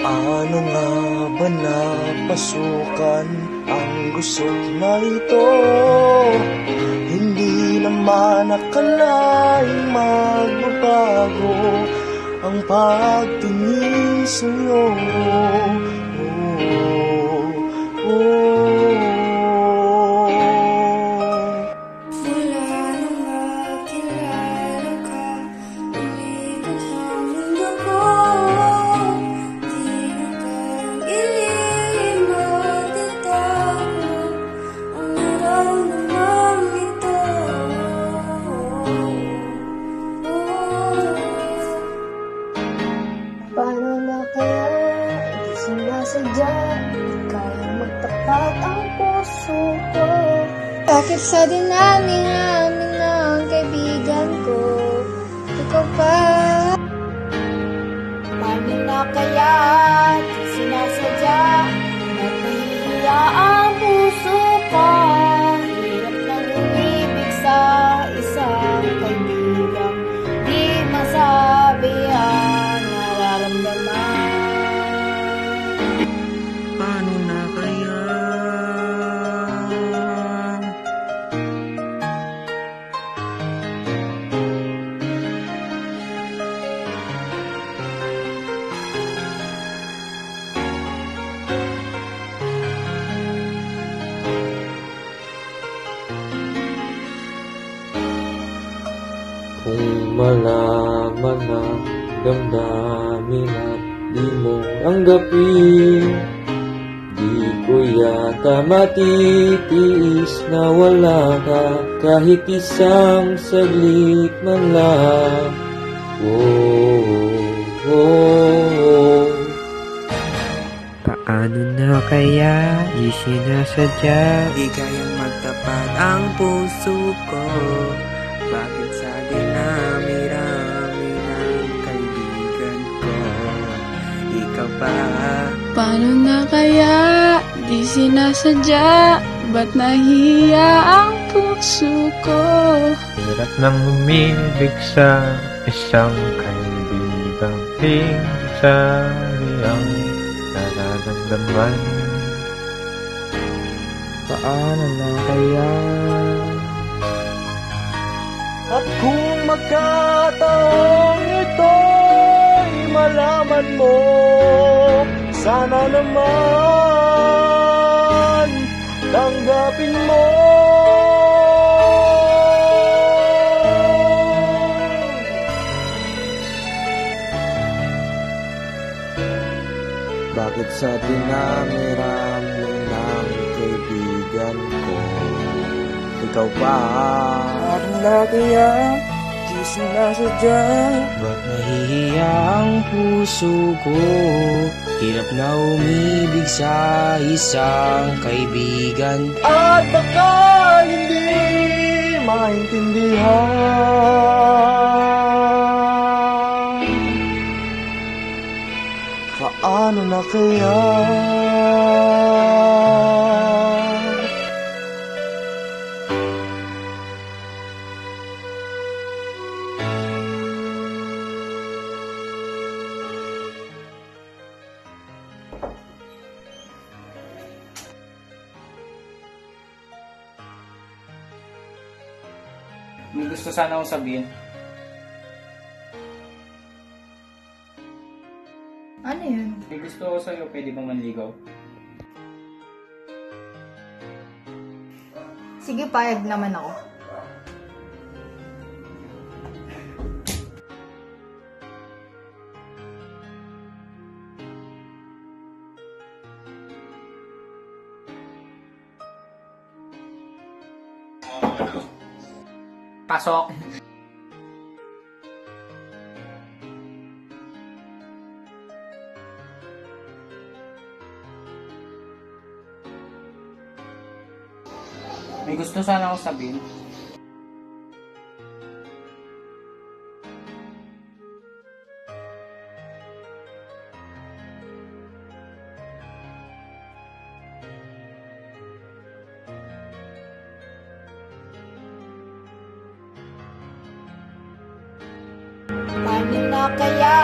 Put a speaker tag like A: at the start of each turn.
A: Paano nga ba napasukan ang gusot na ito? Hindi naman akalaing magbabago ang pagtingin sa'yo. Oh, oh.
B: Mula nung makilala ka, umibig ang mundo ko. Di na kailangan magtatago ang nararamdaman ito. Paano na kaya di sinasadya, di kaya magtapat ang puso ko? Bakit sa dinami namin ng kaibigan ko, ikaw pa? Paano na kaya di sinasadya, ba't nahihiya ang puso ko? Hirap lang umibig sa isang kaibigan, di masabi ang nararamdaman.
A: Paano na kaya?
C: Kung malaman na damdamin at di mo tanggapin, di ko yata matitiis na wala ka kahit isang saglit man lang. Oh, oh, oh.
D: Paano na kaya di sinasadya?
E: Di kayang magtapat ang puso ko. Bakit sa dinami-rami ng kaibigan ko, ikaw pa?
B: Paano na kaya di sinasadya, ba't nahihiya ang puso ko?
D: Hirap nang umibig sa isang kaibigang pinsabi ang nararamdaman. Paano na kaya?
A: At kung magkataong ito'y malaman mo, sana naman tanggapin mo. Bakit sa dinami-rami ng kaibigan ko, ikaw pa?
E: Paano na kaya di sinasadya?
C: Ba't nahihiya ang puso ko? Hirap na umibig sa isang kaibigan.
A: At baka hindi maintindihan. Paano na kaya?
F: May gusto sana akong sabihin.
G: Ano yun?
F: May gusto ko sa'yo, pwede bang manligaw?
G: Sige, payag naman ako.
F: Pasok! May gusto sana akong sabihin.
B: Paano na kaya